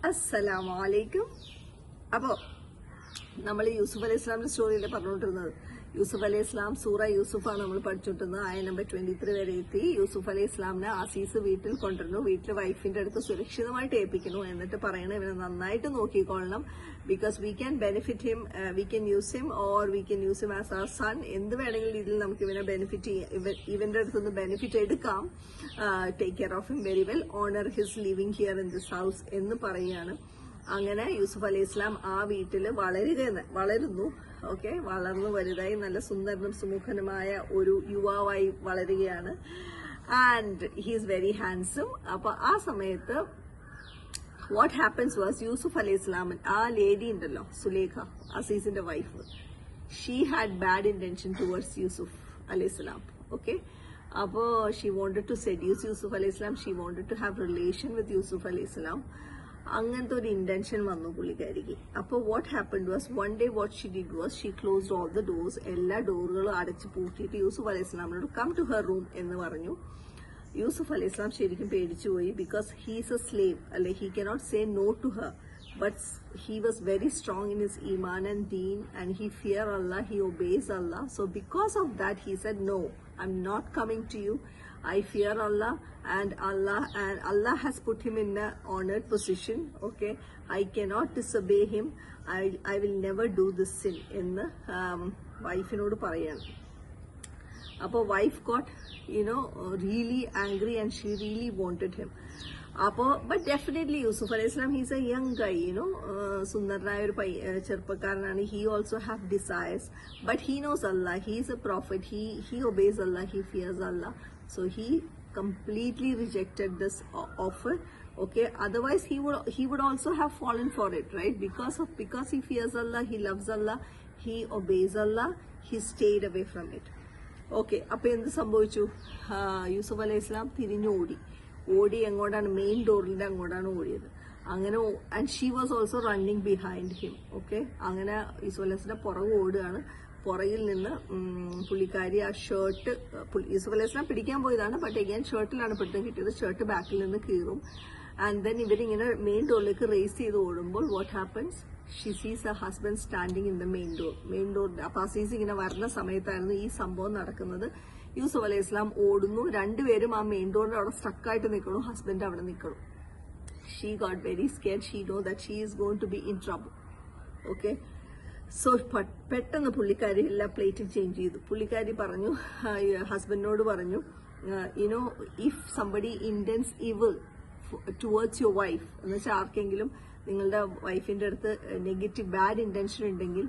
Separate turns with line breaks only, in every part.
Assalamu alaikum. അപ്പോൾ നമ്മൾ യൂസുഫ് അലൈഹി ഇസ്ലാമിന്റെ സ്റ്റോറിയിലെ പറഞ്ഞുകൊണ്ടിരുന്നത്. യൂസുഫ് അലൈഹി ഇസ്ലാം സൂറ യൂസുഫാണ് നമ്മൾ പഠിച്ചുകൊണ്ടിരുന്നത്. ആയ നമ്പർ 23 വരെ എത്തി. യൂസുഫ് അലൈഹി ഇസ്ലാമിനെ ആസീസ് വീട്ടിൽ കൊണ്ടുവരുന്നു. വീട്ടിൽ വൈഫിന്റെ അടുത്ത് സുരക്ഷിതമായിട്ട് ഏൽപ്പിക്കുന്നു. എന്നിട്ട് പറയണം, ഇവനെ നന്നായിട്ട് നോക്കിക്കൊള്ളണം. Because we can benefit him, we can use him or we can use him as our son. എന്ത് വേണമെങ്കിലും ഇതിൽ നമുക്ക് ഇവനെ ബെനിഫിറ്റ് ഇവന്റെ അടുത്തുനിന്ന് ബെനിഫിറ്റ് എടുക്കാം. Take care of him very well, honour his living here in this house എന്ന് പറയുകയാണ്. അങ്ങനെ യൂസുഫ് അലൈഹി ഇസ്ലാം ആ വീട്ടിൽ വളരുന്നു. ഓക്കെ, വളർന്നു വലുതായി നല്ല സുന്ദരനും സുമുഖനുമായ ഒരു യുവാവായി വളരുകയാണ്. And he is very handsome. അപ്പൊ ആ സമയത്ത് വാട്ട് ഹാപ്പൻസ് വാസ്, യൂസുഫ് അലൈഹി ഇസ്ലാമൻ ആ ലേഡി ഉണ്ടല്ലോ, സുലേഖ അസീസിന്റെ wife, she had bad intention towards Yusuf അലൈഹി ഇസ്ലാം. ഓക്കെ, അപ്പോ she wanted to seduce Yusuf അലൈഹി ഇസ്ലാം, she wanted to have relation with Yusuf അലൈഹി ഇസ്ലാം. അങ്ങനത്തെ ഒരു ഇന്റൻഷൻ വന്നു പുള്ളിക്കാരിക്ക്. അപ്പോൾ what happened was, one day what she did was, she closed all the doors, എല്ലാ ഡോറുകളും അടച്ച് പൂട്ടിയിട്ട് യൂസുഫ് അലൈഹി ഇസ്ലാമിനോട് കം ടു ഹെർ റൂം എന്ന് പറഞ്ഞു. യൂസുഫ് അലൈഹി ഇസ്ലാം ശരിക്കും പേടിച്ചുപോയി. Because he is a slave, അല്ലെ, he cannot say no to her. But he was very strong in his iman and deen, and he fear Allah, he obeys Allah. So because of that, he said, no, I'm not coming to you. I fear Allah, and Allah has put him in an honored position. Okay, I cannot disobey him. I will never do this sin. എന്ന് വൈഫിനോട് പറയാണ്. അപ്പോൾ wife got really angry, and she really wanted him. But definitely Yusuf alayhi salam, he's a young guy, സുന്ദരനായ ഒരു ചെറുപ്പക്കാരനാണ്. He also have desires, but he knows Allah, he is a prophet, he obeys Allah, he fears Allah. So he completely rejected this offer. Okay, otherwise he would also have fallen for it, right? Because he fears Allah, he loves Allah, he obeys Allah, he stayed away from it. Okay, അപ്പോൾ എന്ത് സംഭവിച്ചു? യൂസുഫ് അലൈഹി ഇസ്ലാം തിരിഞ്ഞു ഓടി എങ്ങോട്ടാണ്? Main ഡോറിന്റെ അങ്ങോട്ടാണ് ഓടിയത്. അങ്ങനെ, and she was also running behind him. Okay, അങ്ങനെ യൂസുഫ് അലൈഹി ഇസ്ലാം പുറകെ ഓടുകയാണ്. പുറകിൽ നിന്ന് പുള്ളിക്കാരി ആ ഷർട്ട്, യൂസുഫ് അലൈഹി ഇസ്ലാം പിടിക്കാൻ പോയതാണ്, ബട്ട് എഗൈൻ ഷർട്ടിലാണ് പിടുത്തം കിട്ടിയത്. ഷർട്ട് ബാക്കിൽ നിന്ന് കീറും. ആൻഡ് ദെൻ ഇവരിങ്ങനെ മെയിൻ ഡോറിലേക്ക് റേസ് ചെയ്ത് ഓടുമ്പോൾ വാട്ട് ഹാപ്പൻസ്, ഷി സീസ് A husband standing in the main door. അപ്പൊ അസീസ് ഇങ്ങനെ വരുന്ന സമയത്തായിരുന്നു ഈ സംഭവം നടക്കുന്നത്. യൂസുഫ് അലൈഹി ഇസ്ലാം ഓടുന്നു. രണ്ടുപേരും ആ മെയിൻ ഡോറിന്റെ അവിടെ സ്റ്റക്കായിട്ട് നിൽക്കണു. ഹസ്ബൻഡ് അവിടെ നിൽക്കണം. She got very scared. She know that she is going to be in trouble. Okay, so പെട്ടെന്ന് പുള്ളിക്കാരി എല്ലാ പ്ലേറ്റും ചേഞ്ച് ചെയ്തു. പുള്ളിക്കാരി പറഞ്ഞു, ഹസ്ബൻഡിനോട് പറഞ്ഞു, if somebody intense evil towards your wife, എന്ന് വെച്ചാൽ ആർക്കെങ്കിലും നിങ്ങളുടെ വൈഫിന്റെ അടുത്ത് നെഗറ്റീവ് ബാഡ് ഇന്റൻഷൻ ഉണ്ടെങ്കിൽ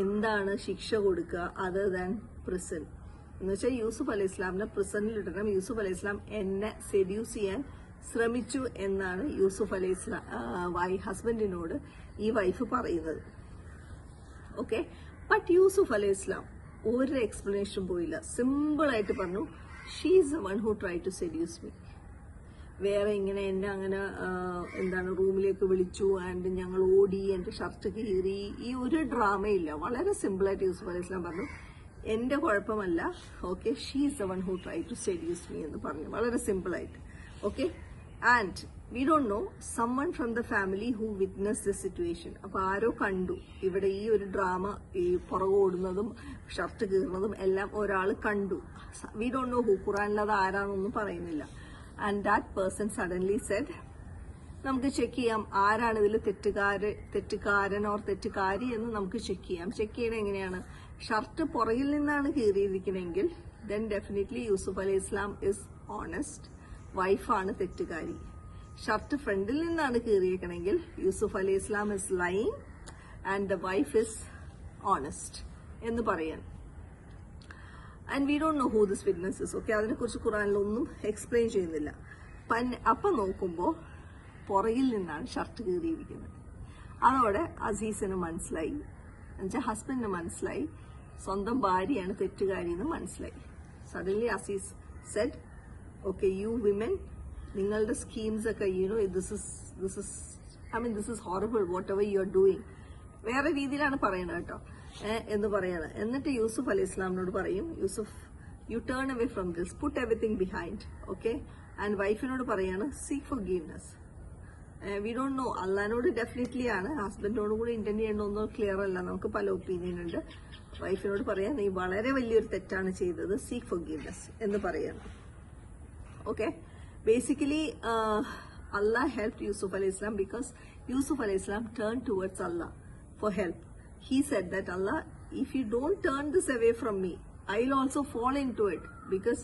എന്താണ് ശിക്ഷ കൊടുക്കുക അതർ ദാൻ പ്രിസൺ. എന്ന് വെച്ചാൽ യൂസുഫ് അലൈഹി ഇസ്ലാമിനെ പ്രിസണിൽ ഇടണം. യൂസുഫ് അലൈഹി ഇസ്ലാം എന്നെ സെഡ്യൂസ് ചെയ്യാൻ ശ്രമിച്ചു എന്നാണ് യൂസുഫ് അലൈഹി ഇസ്ലാം ഹസ്ബൻഡിനോട് ഈ വൈഫ് പറയുന്നത്. ഓക്കെ, ബട്ട് യൂസുഫ് അലൈഹി ഇസ്ലാം ഒരു എക്സ്പ്ലനേഷൻ പോയില്ല. സിമ്പിൾ ആയിട്ട് പറഞ്ഞു, she is the one who try to seduce me. വേറെ ഇങ്ങനെ എന്നെ അങ്ങനെ റൂമിലേക്ക് വിളിച്ചു, ആൻഡ് ഞങ്ങൾ ഓടി, എന്റെ ഷർട്ട് കീറി, ഈ ഒരു ഡ്രാമയില്ല. വളരെ സിമ്പിളായിട്ട് യൂസുഫ് അലൈഹി ഇസ്ലാം പറഞ്ഞു, എന്റെ കുഴപ്പമല്ല. Okay, she is the one who try to seduce me എന്ന് പറഞ്ഞു, വളരെ സിമ്പിൾ ആയിട്ട്. Okay, and we don't know someone from the family who witness the situation. അപ്പൊ ആരോ കണ്ടു ഇവിടെ ഈ ഒരു ഡ്രാമ, ഈ പുറകെ ഓടുന്നതും ഷർട്ട് കീറുന്നതും എല്ലാം ഒരാൾ കണ്ടു. വി ഡോണ്ട് നോ ഹു, ഖുറാനിലത് ആരാന്നൊന്നും പറയുന്നില്ല. And that person suddenly said, നമുക്ക് ചെക്ക് ചെയ്യാം ആരാണ് ഇതിൽ തെറ്റുകാരൻ ഓർ തെറ്റുകാരി എന്ന് നമുക്ക് ചെക്ക് ചെയ്യാം. ചെക്ക് ചെയ്യണത് എങ്ങനെയാണ്? ഷർട്ട് പുറകിൽ നിന്നാണ് കീറിയിരിക്കണമെങ്കിൽ ദെൻ ഡെഫിനറ്റ്ലി യൂസുഫ് അലൈഹി ഇസ്ലാം ഇസ് ഓണസ്റ്റ്, വൈഫാണ് തെറ്റുകാരി. ഷർട്ട് ഫ്രണ്ടിൽ നിന്നാണ് കീറിയിരിക്കണമെങ്കിൽ യൂസുഫ് അലൈഹി ഇസ്ലാം is lying and the wife is honest എന്ന് പറയാൻ. And we don't know who this witness is. Okay, അതിനെക്കുറിച്ച് ഖുറാനിലൊന്നും എക്സ്പ്ലെയിൻ ചെയ്യുന്നില്ല. അപ്പം നോക്കുമ്പോൾ പുറകിൽ നിന്നാണ് ഷർട്ട് കീറിയിരിക്കുന്നത്. അതോടെ അസീസിന് മനസ്സിലായി, എന്നുവെച്ചാൽ ഹസ്ബൻഡിന് മനസ്സിലായി സ്വന്തം ഭാര്യയാണ് തെറ്റുകാരി എന്ന് മനസ്സിലായി. Suddenly Aziz said, okay, you women, നിങ്ങളുടെ സ്കീംസ് ഒക്കെ this is horrible whatever you are doing. വേറെ രീതിയിലാണ് പറയണത് കേട്ടോ, എന്ന് പറയാണ്. എന്നിട്ട് യൂസുഫ് അലൈഹി ഇസ്ലാമിനോട് പറയും, Yusuf, you turn away from this, put everything behind. Okay, and വൈഫിനോട് പറയാണ്, seek forgiveness. We don't know. അള്ളഹാനോട് ഡെഫിനറ്റ്ലി ആണ്, ഹസ്ബൻഡിനോട് കൂടി ഇന്റൻഡ് ചെയ്യണമെന്നോ ക്ലിയർ അല്ല. നമുക്ക് പല ഒപ്പീനിയൻ ഉണ്ട്. വൈഫിനോട് പറയാൻ നീ വളരെ വലിയൊരു തെറ്റാണ് ചെയ്തത്, സീക്ക് ഫോർഗീവ്നെസ് എന്ന് പറയണം. Okay, basically Allah helped Yusuf alayhi salam because Yusuf alayhi salam turned towards Allah for help. He said that, Allah, if you don't turn this away from me, I'll also fall into it. Because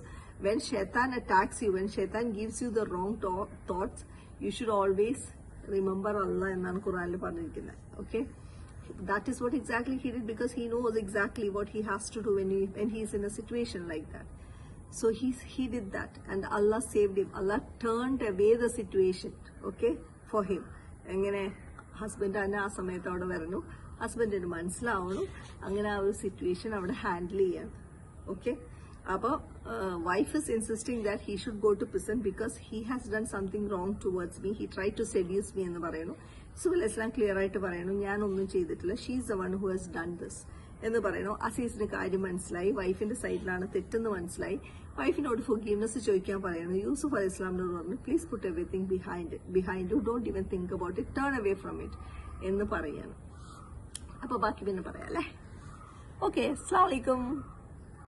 when shaitan attacks you, when shaitan gives you the wrong thoughts, you should always remember Allah എന്നാണ് ഖുറാനിൽ പറഞ്ഞിരിക്കുന്നത്. Okay, that is what exactly he did, because he knows exactly what he has to do when he is in a situation like that. So he did that, and Allah saved him. Allah turned away the situation, okay, for him. എങ്ങനെ husband തന്നെ ആ സമയത്ത് അവിടെ വരണം, ഹസ്ബൻഡിന് മനസ്സിലാവണം, അങ്ങനെ ആ ഒരു സിറ്റുവേഷൻ അവിടെ ഹാൻഡിൽ ചെയ്യണം. ഓക്കെ, അപ്പോൾ wife is insisting that he should go to prison because he has done something wrong towards me, he try to seduce me എന്ന് പറയുന്നു. യൂസുഫ് അലൈഹി സ്വലാം ക്ലിയർ ആയിട്ട് പറയുന്നു, ഞാനൊന്നും ചെയ്തിട്ടില്ല, she is the one who has done this എന്ന് പറയുന്നു. അസീസിന് കാര്യം മനസ്സിലായി, വൈഫിന്റെ സൈഡിലാണ് തെറ്റെന്ന് മനസ്സിലായി. വൈഫിനോട് ഫോർഗീവ്നെസ് ചോദിക്കാൻ പറയുന്നു. യൂസുഫ് അലൈഹി സ്വലാമിനോട് പറഞ്ഞു, please puttu everything behind you, don't even think about it, turn away from it എന്ന് പറയാണ്. അപ്പൊ ബാക്കി പിന്നെ പറയാം അല്ലേ. ഓക്കെ, അസ്സലാമു അലൈക്കും.